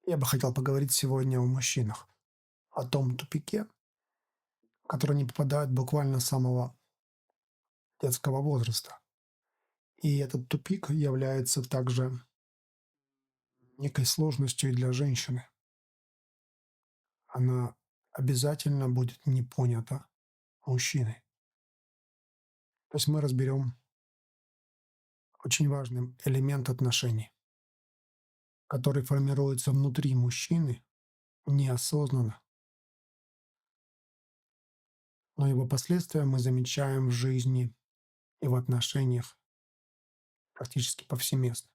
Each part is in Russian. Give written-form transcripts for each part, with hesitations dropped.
Я бы хотел поговорить сегодня о мужчинах, о том тупике, в который они попадают буквально с самого детского возраста. И этот тупик является также некой сложностью и для женщины. Она обязательно будет не понята мужчиной. То есть мы разберем очень важный элемент отношений, который формируется внутри мужчины неосознанно, но его последствия мы замечаем в жизни и в отношениях практически повсеместно.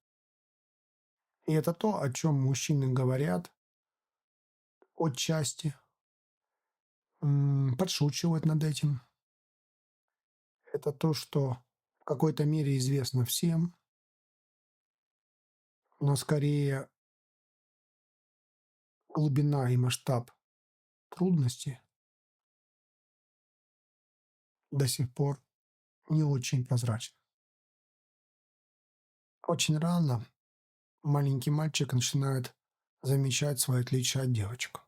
И это то, о чем мужчины говорят отчасти, подшучивают над этим. Это то, что в какой-то мере известно всем, но скорее глубина и масштаб трудностей до сих пор не очень прозрачны. Очень рано маленький мальчик начинает замечать свои отличия от девочек.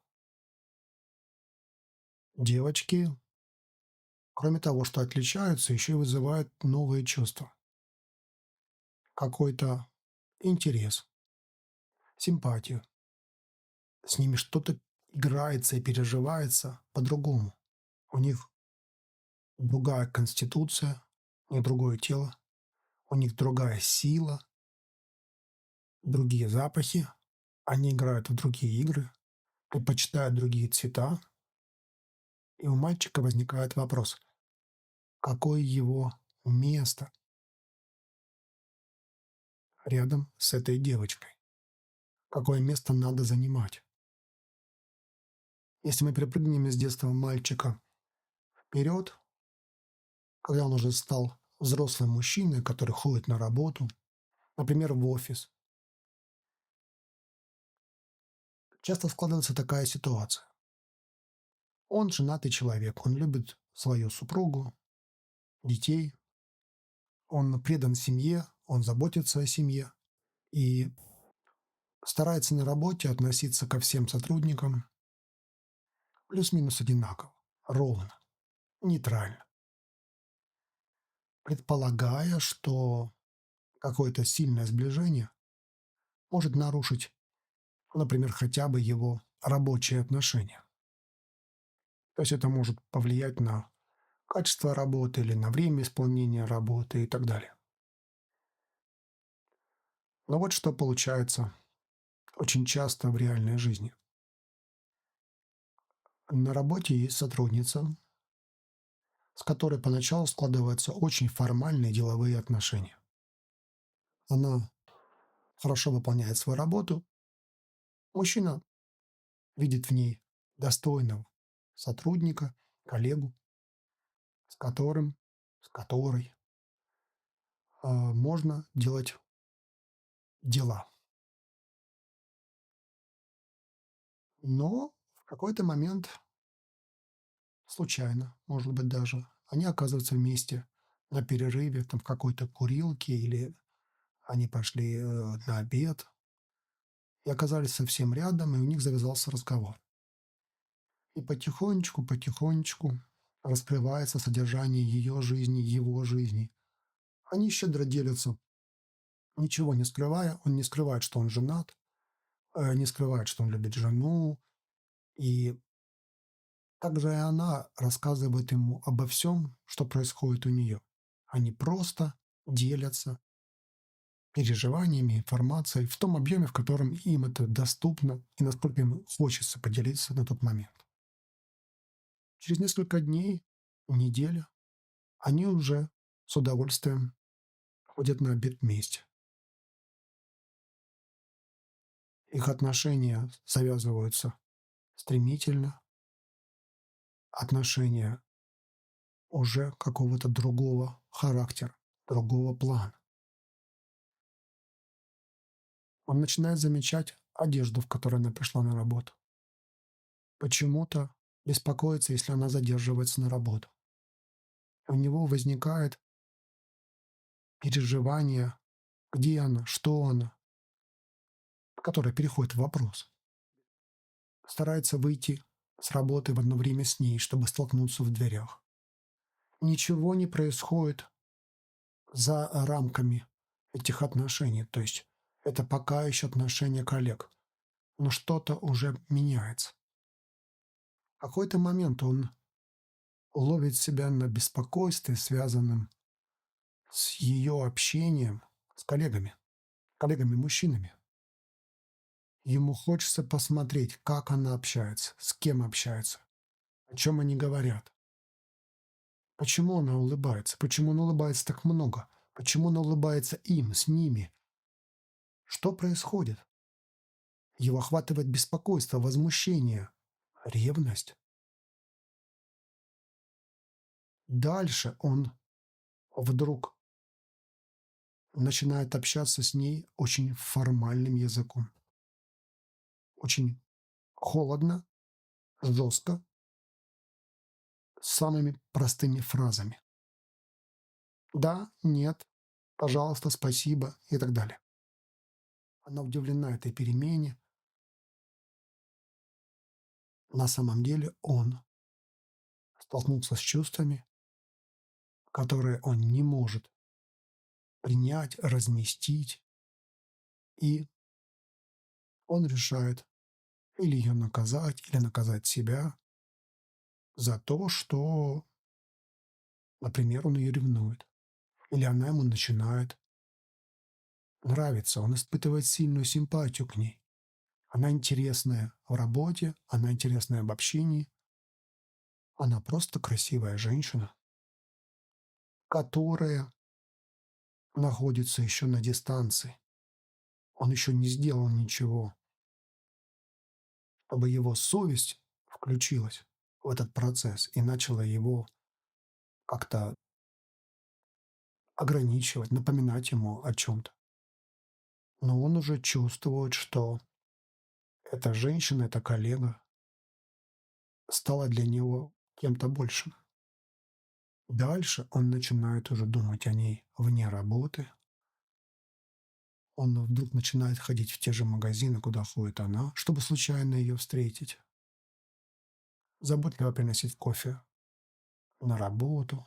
Девочки, кроме того, что отличаются, еще и вызывают новые чувства. Какой-то интерес, симпатию. С ними что-то играется и переживается по-другому. У них другая конституция, у них другое тело, у них другая сила, другие запахи, они играют в другие игры, предпочитают другие цвета. И у мальчика возникает вопрос, какое его место рядом с этой девочкой? Какое место надо занимать? Если мы перепрыгнем из детства мальчика вперед, когда он уже стал взрослым мужчиной, который ходит на работу, например, в офис, часто складывается такая ситуация. Он женатый человек, он любит свою супругу, детей, он предан семье, он заботится о семье и старается на работе относиться ко всем сотрудникам плюс-минус одинаково, ровно, нейтрально, предполагая, что какое-то сильное сближение может нарушить, например, хотя бы его рабочие отношения. То есть это может повлиять на качество работы или на время исполнения работы и так далее. Но вот что получается очень часто в реальной жизни. На работе есть сотрудница, с которой поначалу складываются очень формальные деловые отношения. Она хорошо выполняет свою работу, мужчина видит в ней достойного сотрудника, коллегу, с которым, с которой можно делать дела. Но в какой-то момент, случайно, может быть даже, они оказываются вместе на перерыве, там в какой-то курилке, или они пошли на обед и оказались совсем рядом, и у них завязался разговор. И потихонечку раскрывается содержание ее жизни, его жизни. Они щедро делятся, ничего не скрывая. Он не скрывает, что он женат, не скрывает, что он любит жену. И также и она рассказывает ему обо всем, что происходит у нее. Они просто делятся переживаниями, информацией в том объеме, в котором им это доступно и насколько им хочется поделиться на тот момент. Через несколько дней, неделя, они уже с удовольствием ходят на обед вместе. Их отношения завязываются стремительно, отношения уже какого-то другого характера, другого плана. Он начинает замечать одежду, в которой она пришла на работу. Почему-то беспокоится, если она задерживается на работу. У него возникает переживание, где она, что она, которое переходит в вопрос. старается выйти с работы в одно время с ней, чтобы столкнуться в дверях. Ничего не происходит за рамками этих отношений, то есть это пока еще отношения коллег, но что-то уже меняется. В какой-то момент он ловит себя на беспокойстве, связанном с ее общением с коллегами-мужчинами. Ему хочется посмотреть, как она общается, с кем общается, о чем они говорят. Почему она улыбается? Почему она улыбается так много? Почему она улыбается им, с ними? Что происходит? Его охватывает беспокойство, возмущение, ревность. Дальше он вдруг начинает общаться с ней очень формальным языком. Очень холодно, жестко, с самыми простыми фразами. Да, нет, пожалуйста, спасибо и так далее. Она удивлена этой перемене. На самом деле он столкнулся с чувствами, которые он не может принять, разместить, и он решает или ее наказать, или наказать себя за то, что, например, он ее ревнует, или она ему начинает нравиться, он испытывает сильную симпатию к ней. Она интересная в работе, она интересная в общении, она просто красивая женщина, которая находится еще на дистанции. Он еще не сделал ничего, чтобы его совесть включилась в этот процесс и начала его как-то ограничивать, напоминать ему о чем-то. Но он уже чувствует, что эта женщина, эта коллега стала для него кем-то большим. Дальше он начинает уже думать о ней вне работы. Он вдруг начинает ходить в те же магазины, куда ходит она, чтобы случайно ее встретить. Заботливо приносить кофе на работу,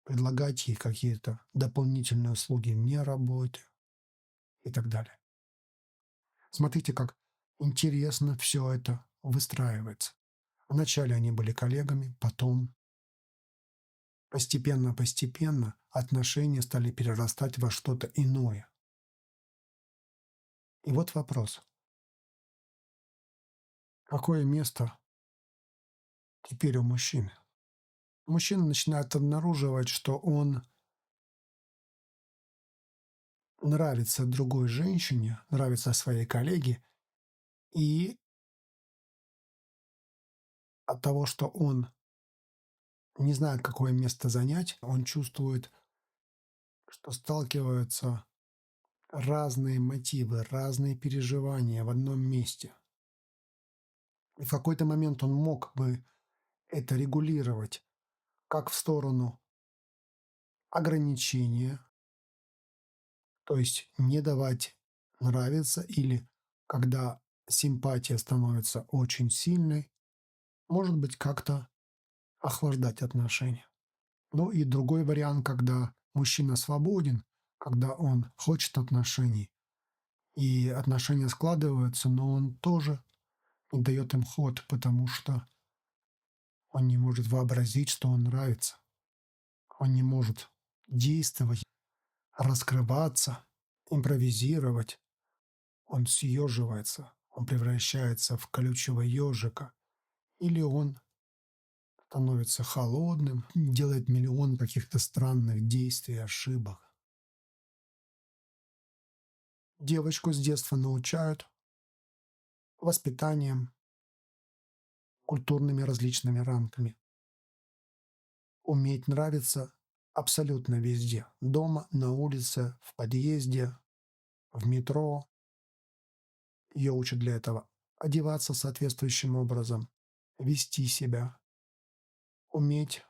предлагать ей какие-то дополнительные услуги вне работы и так далее. Смотрите, как интересно все это выстраивается. Вначале они были коллегами, потом постепенно отношения стали перерастать во что-то иное. И вот вопрос. Какое место теперь у мужчины? Мужчина начинает обнаруживать, что он нравится другой женщине, нравится своей коллеге, и от того, что он не знает, какое место занять, он чувствует, что сталкиваются разные мотивы, разные переживания в одном месте. И в какой-то момент он мог бы это регулировать как в сторону ограничения, то есть не давать нравиться, или когда симпатия становится очень сильной, может быть, как-то охлаждать отношения. Ну и другой вариант, когда мужчина свободен, когда он хочет отношений, и отношения складываются, но он тоже не дает им ход, потому что он не может вообразить, что он нравится. Он не может действовать, раскрываться, импровизировать. Он съеживается, он превращается в колючего ежика. Или он становится холодным, делает миллион каких-то странных действий, ошибок. Девочку с детства научают воспитанием, культурными различными рамками. Уметь нравиться абсолютно везде. Дома, на улице, в подъезде, в метро. Ее учат для этого одеваться соответствующим образом, вести себя, уметь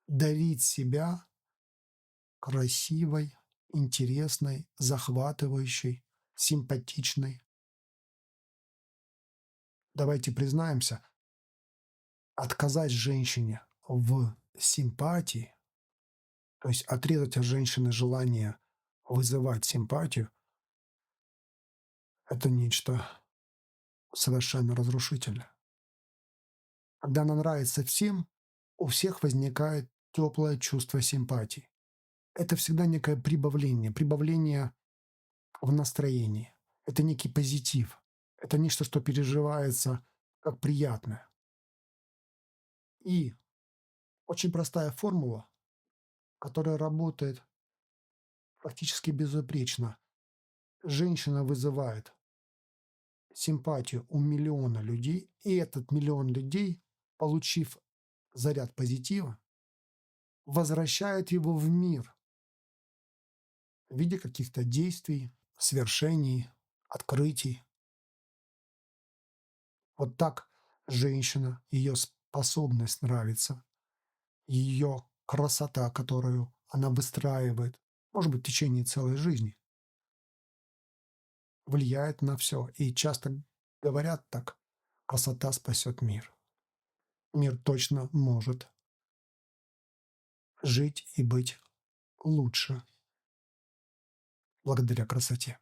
дарить себя красивой, интересной, захватывающей, симпатичной. Давайте признаемся, отказать женщине в симпатии, то есть отрезать от женщины желание вызывать симпатию, это нечто совершенно разрушительное. Когда она нравится всем, у всех возникает теплое чувство симпатии. Это всегда некое прибавление в настроении. Это некий позитив. Это нечто, что переживается как приятное. И очень простая формула, которая работает практически безупречно. Женщина вызывает симпатию у миллиона людей, и этот миллион людей, получив заряд позитива, возвращает его в мир в виде каких-то действий, свершений, открытий. Вот так женщина, ее способность нравиться, ее красота, которую она выстраивает, может быть, в течение целой жизни, влияет на все. И часто говорят так: красота спасет мир. Мир точно может жить и быть лучше благодаря красоте.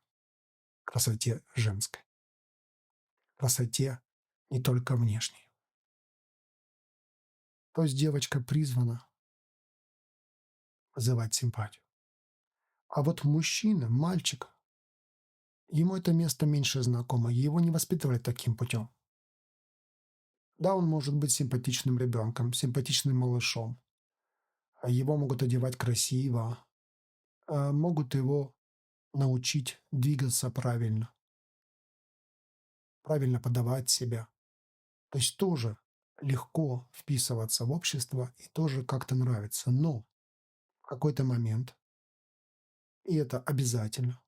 Красоте женской. Красоте не только внешней. То есть девочка призвана вызывать симпатию. А вот мужчина, мальчик, ему это место меньше знакомо, его не воспитывали таким путем. Да, он может быть симпатичным ребенком, симпатичным малышом. Его могут одевать красиво, могут его научить двигаться правильно, правильно подавать себя. То есть тоже легко вписываться в общество и тоже как-то нравится. Но в какой-то момент, и это обязательно,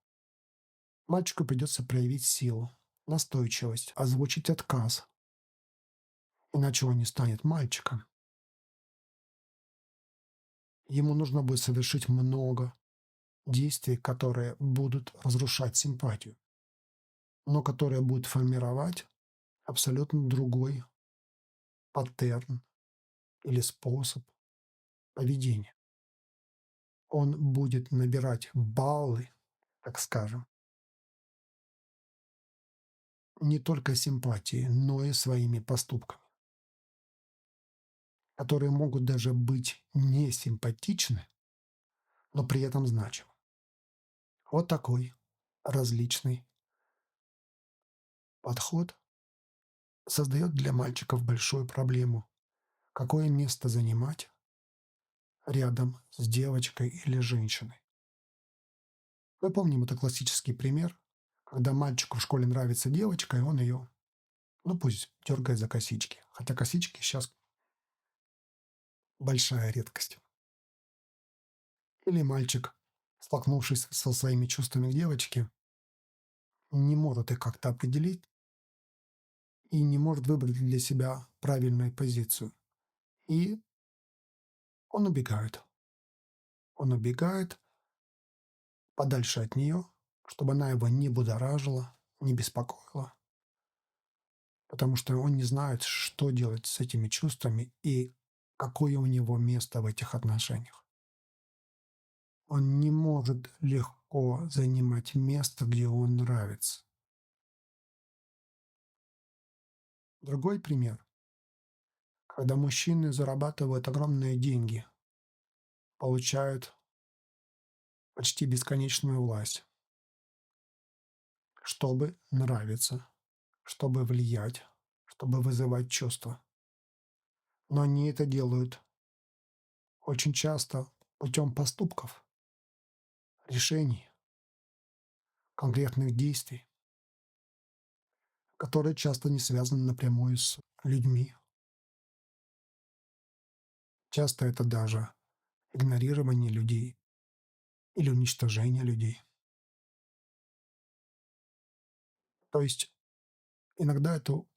мальчику придется проявить силу, настойчивость, озвучить отказ, иначе он не станет мальчиком. Ему нужно будет совершить много действий, которые будут разрушать симпатию, но которые будут формировать абсолютно другой паттерн или способ поведения. Он будет набирать баллы, так скажем, не только симпатии, но и своими поступками, которые могут даже быть не симпатичны, но при этом значимы. Вот такой различный подход создает для мальчиков большую проблему. Какое место занимать рядом с девочкой или женщиной? Мы помним, это классический пример, когда мальчику в школе нравится девочка, и он ее, ну пусть дергает за косички. Хотя косички сейчас большая редкость. Или мальчик, столкнувшись со своими чувствами к девочке, не может их как-то определить и не может выбрать для себя правильную позицию. И он убегает. Он убегает подальше от нее, чтобы она его не будоражила, не беспокоила, потому что он не знает, что делать с этими чувствами и какое у него место в этих отношениях. Он не может легко занимать место, где он нравится. Другой пример. Когда мужчины зарабатывают огромные деньги, получают почти бесконечную власть, чтобы нравиться, чтобы влиять, чтобы вызывать чувства. Но они это делают очень часто путем поступков, решений, конкретных действий, которые часто не связаны напрямую с людьми. Часто это даже игнорирование людей или уничтожение людей. То есть иногда эту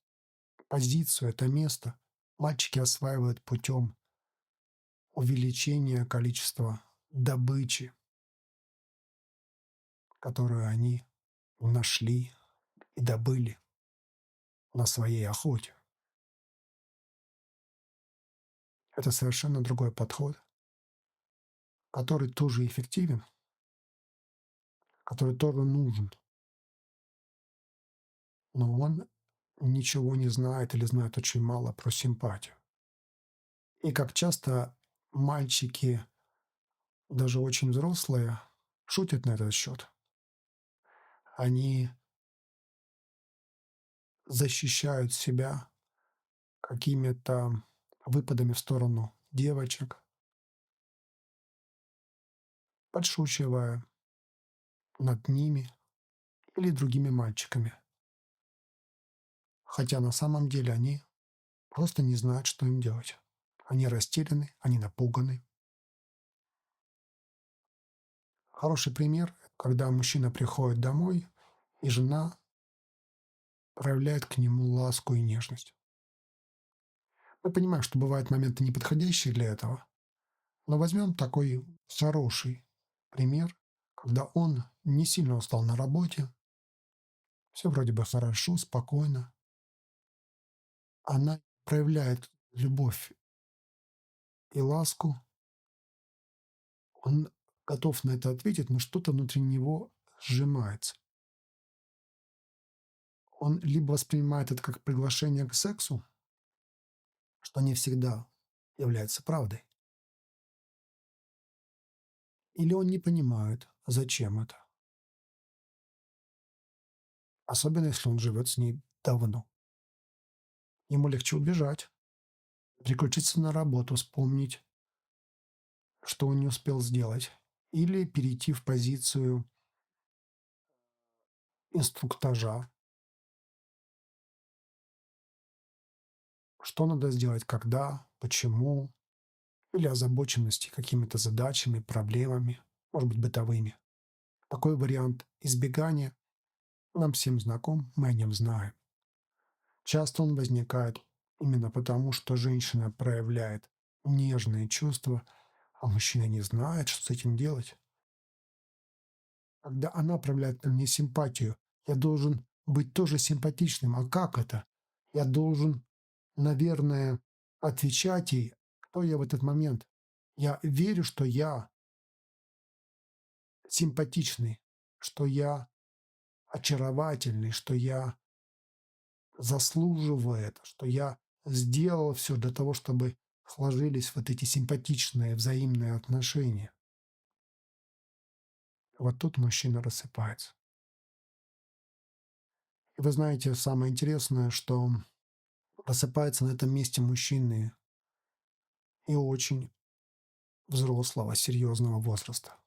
позицию, это место мальчики осваивают путем увеличения количества добычи, которую они нашли и добыли на своей охоте. Это совершенно другой подход, который тоже эффективен, который тоже нужен, но он ничего не знает или знает очень мало про симпатию. И как часто мальчики, даже очень взрослые, шутят на этот счет. Они защищают себя какими-то выпадами в сторону девочек, подшучивая над ними или другими мальчиками. Хотя на самом деле они просто не знают, что им делать. Они растеряны, они напуганы. Хороший пример, когда мужчина приходит домой, и жена проявляет к нему ласку и нежность. Мы понимаем, что бывают моменты неподходящие для этого, но возьмем такой хороший пример, когда он не сильно устал на работе, все вроде бы хорошо, спокойно. Она проявляет любовь и ласку, он готов на это ответить, но что-то внутри него сжимается. Он либо воспринимает это как приглашение к сексу, что не всегда является правдой, или он не понимает, зачем это, особенно если он живет с ней давно. Ему легче убежать, переключиться на работу, вспомнить, что он не успел сделать, или перейти в позицию инструктажа, что надо сделать, когда, почему, или озабоченности какими-то задачами, проблемами, может быть, бытовыми. Такой вариант избегания нам всем знаком, мы о нем знаем. Часто он возникает именно потому, что женщина проявляет нежные чувства, а мужчина не знает, что с этим делать. Когда она проявляет ко мне симпатию, я должен быть тоже симпатичным. А как это? Я должен, наверное, отвечать ей, кто я в этот момент. Я верю, что я симпатичный, что я очаровательный, что я заслуживаю это, что я сделал все для того, чтобы сложились вот эти симпатичные взаимные отношения. Вот тут мужчина рассыпается. И вы знаете, самое интересное, что рассыпается на этом месте мужчины и очень взрослого, серьезного возраста.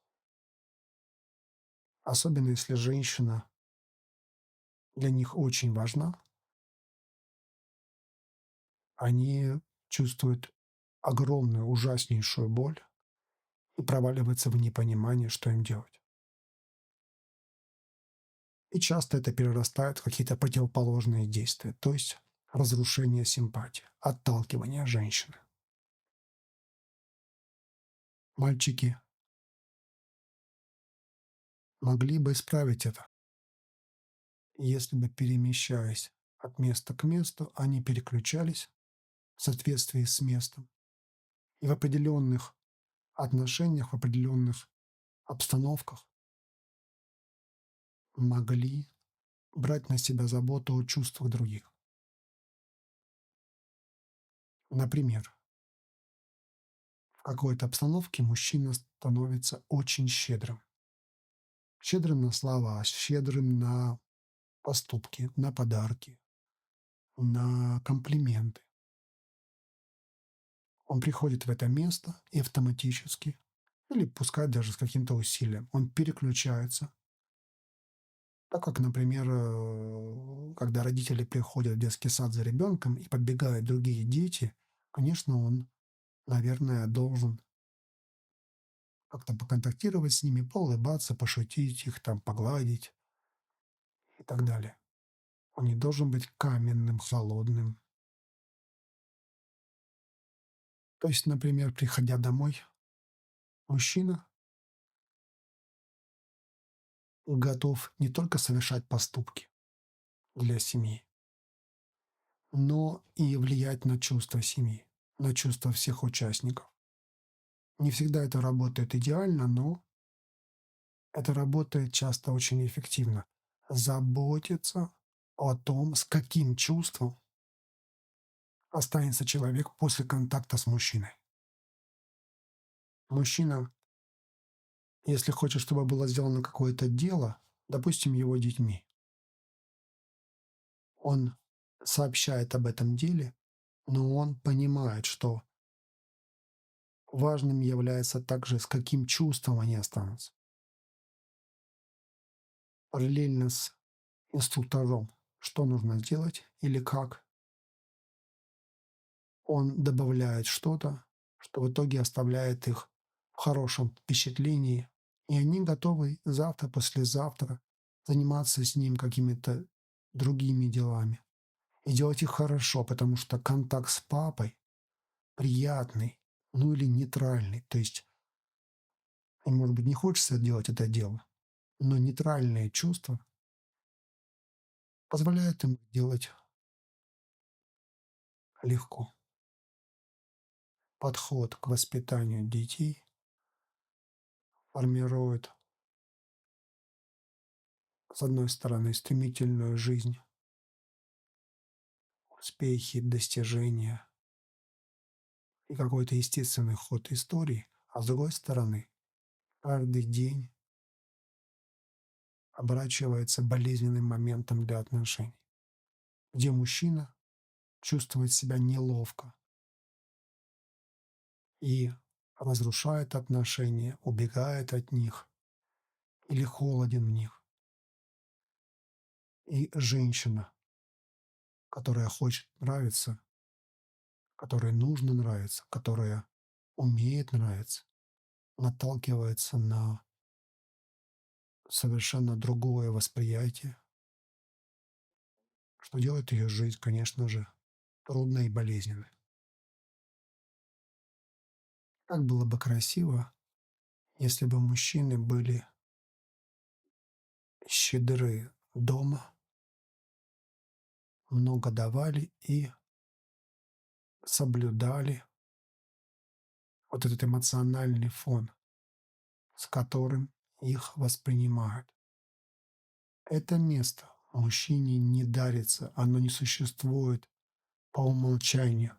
Особенно если женщина для них очень важна, они чувствуют огромную, ужаснейшую боль и проваливаются в непонимание, что им делать. И часто это перерастает в какие-то противоположные действия, то есть разрушение симпатии, отталкивание женщины. Мальчики могли бы исправить это, если бы, перемещаясь от места к месту, они переключались в соответствии с местом и в определенных отношениях, в определенных обстановках могли брать на себя заботу о чувствах других. Например, в какой-то обстановке мужчина становится очень щедрым. Щедрым на слова, щедрым на поступки, на подарки, на комплименты. Он приходит в это место и автоматически, или пускай даже с каким-то усилием, он переключается. Так как, например, когда родители приходят в детский сад за ребенком и подбегают другие дети, конечно, он, наверное, должен как-то поконтактировать с ними, поулыбаться, пошутить их, там, погладить и так далее. Он не должен быть каменным, холодным. То есть, например, приходя домой, мужчина готов не только совершать поступки для семьи, но и влиять на чувства семьи, на чувства всех участников. Не всегда это работает идеально, но это работает часто очень эффективно. Заботиться о том, с каким чувством останется человек после контакта с мужчиной. Мужчина, если хочет, чтобы было сделано какое-то дело, допустим, его детьми, он сообщает об этом деле, но он понимает, что важным является также, с каким чувством они останутся. Параллельно с инструктором, что нужно сделать или как, он добавляет что-то, что в итоге оставляет их в хорошем впечатлении, и они готовы завтра, послезавтра заниматься с ним какими-то другими делами и делать их хорошо, потому что контакт с папой приятный, ну или нейтральный. То есть им, может быть, не хочется делать это дело, но нейтральные чувства позволяют им делать легко. Подход к воспитанию детей формирует, с одной стороны, стремительную жизнь, успехи, достижения и какой-то естественный ход истории, а с другой стороны, каждый день оборачивается болезненным моментом для отношений, где мужчина чувствует себя неловко и разрушает отношения, убегает от них или холоден в них. И женщина, которая хочет нравиться, которой нужно нравиться, которая умеет нравиться, наталкивается на совершенно другое восприятие, что делает ее жизнь, конечно же, трудной и болезненной. Как было бы красиво, если бы мужчины были щедры дома, много давали и соблюдали вот этот эмоциональный фон, с которым их воспринимают. Это место мужчине не дарится, оно не существует по умолчанию.